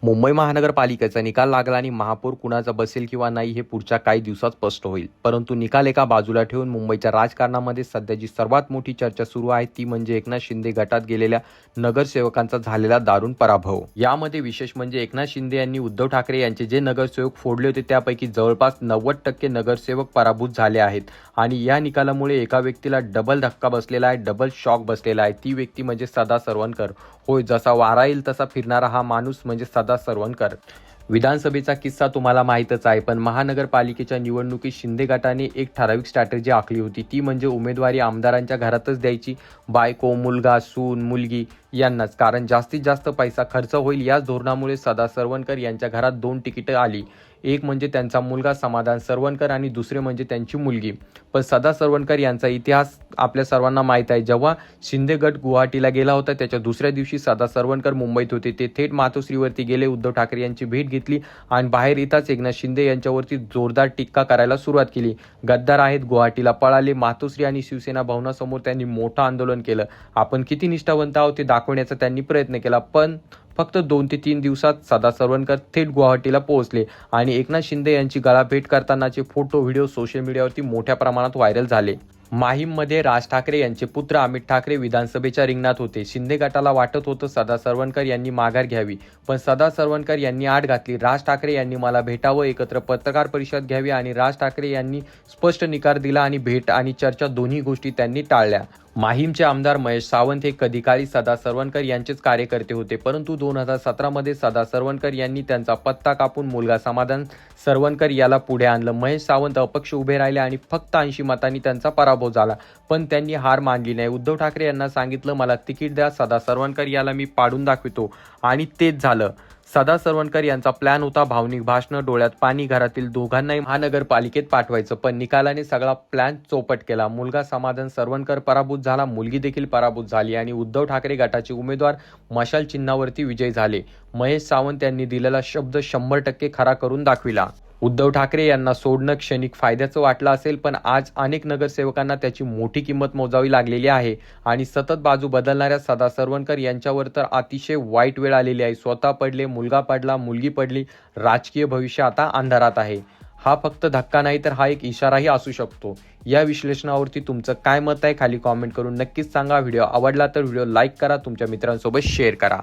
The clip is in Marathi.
मुंबई महानगरपालिकेचा निकाल लागला आणि महापौर कुणाचा बसेल किंवा नाही हे पुढच्या काही दिवसात स्पष्ट होईल. परंतु निकाल एका बाजूला ठेवून मुंबईच्या राजकारणामध्ये सध्या जी सर्वात मोठी चर्चा सुरू आहे ती म्हणजे एकनाथ शिंदे गटात गेलेल्या नगरसेवकांचा झालेला दारुण पराभव. यामध्ये विशेष म्हणजे एकनाथ शिंदे यांनी उद्धव ठाकरे यांचे जे नगरसेवक फोडले होते त्यापैकी जवळपास 90% नगरसेवक पराभूत झाले आहेत आणि या निकालामुळे एका व्यक्तीला डबल धक्का बसलेला आहे, डबल शॉक बसलेला आहे. ती व्यक्ती म्हणजे सदा सरवणकर. होय, जसा वारा येईल तसा फिरणारा हा माणूस म्हणजे सदा सरवणकर. विधानसभेचा किस्सा तुम्हाला माहीतच आहे, पण महानगरपालिकेच्या निवडणुकीत शिंदे गटाने एक ठराविक स्ट्रॅटेजी आखली होती. ती म्हणजे उमेदवारी आमदारांच्या घरातच द्यायची, बायको, मुलगा, सून, मुलगी यांनाच. कारण जास्तीत जास्त पैसा खर्च होईल. याच धोरणामुळे सदा सरवणकर यांच्या घरात 2 तिकीटं आली. एक म्हणजे त्यांचा मुलगा समाधान सरवणकर आणि दुसरे म्हणजे त्यांची मुलगी. पण सदा सरवणकर यांचा इतिहास आपल्या सर्वांना माहीत आहे. जेव्हा शिंदे गट गुवाहाटीला गेला होता त्याच्या दुसऱ्या दिवशी सदा सरवणकर मुंबईत होते. ते थेट मातोश्रीवरती गेले, उद्धव ठाकरे यांची भेट घेतली आणि बाहेर येताच एकनाथ शिंदे यांच्यावरती जोरदार टीका करायला सुरुवात केली. गद्दार आहेत, गुवाहाटीला पळाले. मातोश्री आणि शिवसेना भवनासमोर त्यांनी मोठं आंदोलन केलं. आपण किती निष्ठावंत आहोत ते दाखवण्याचा त्यांनी प्रयत्न केला. पण फक्त 2 ते 3 दिवसात सदा सरवणकर थेट गुवाहाटीला पोहोचले आणि एकनाथ शिंदे यांची गळाभेट करतानाचे फोटो, व्हिडिओ सोशल मीडियावरती मोठ्या प्रमाणात व्हायरल झाले. माहीममध्ये राज ठाकरे यांचे पुत्र अमित ठाकरे विधानसभेच्या रिंगणात होते. शिंदे गटाला वाटत होतं सदा सरवणकर यांनी माघार घ्यावी, पण सदा सरवणकर यांनी आड घातली. राज ठाकरे यांनी मला भेटावं, एकत्र पत्रकार परिषद घ्यावी आणि राज ठाकरे यांनी स्पष्ट निकार दिला आणि भेट आणि चर्चा दोन्ही गोष्टी त्यांनी टाळल्या. माहीमचे आमदार महेश सावंत हे कधीकाळी सदा सरवणकर यांचेच कार्यकर्ते होते, परंतु 2017 मध्ये सदा सरवणकर यांनी त्यांचा पत्ता कापून मुलगा समाधान सरवणकर याला पुढे आणलं. महेश सावंत अपक्ष उभे राहिले आणि फक्त 80 मतांनी त्यांचा पराभव झाला, पण त्यांनी हार मानली नाही. उद्धव ठाकरे यांना सांगितलं, मला तिकीट द्या, सदा सरवणकर याला मी पाडून दाखवितो आणि तेच झालं. सदा सरवणकर यांचा प्लॅन होता भावनिक भाषणं, डोळ्यात पाणी, घरातील दोघांनाही महानगरपालिकेत पाठवायचं, पण निकालाने सगळा प्लॅन चौपट केला. मुलगा समाधान सरवणकर पराभूत झाला, मुलगी देखील पराभूत झाली आणि उद्धव ठाकरे गटाचे उमेदवार मशाल चिन्हावरती विजयी झाले. महेश सावंत यांनी दिलेला शब्द 100% खरा करून दाखविला. उद्धव ठाकरे यांना सोडणं क्षणिक फायद्याचं वाटलं असेल, पण आज अनेक नगरसेवकांना त्याची मोठी किंमत मोजावी लागलेली आहे आणि सतत बाजू बदलणाऱ्या सदा सरवणकर यांच्यावर तर अतिशय वाईट वेळ आलेली आहे. स्वतः पडले, मुलगा पडला, मुलगी पडली, राजकीय भविष्य आता अंधारात आहे. हा फक्त धक्का नाही तर हा एक इशाराही असू शकतो. या विश्लेषणावरती तुमचं काय मत आहे खाली कॉमेंट करून नक्कीच सांगा. व्हिडिओ आवडला तर व्हिडिओ लाईक करा, तुमच्या मित्रांसोबत शेअर करा.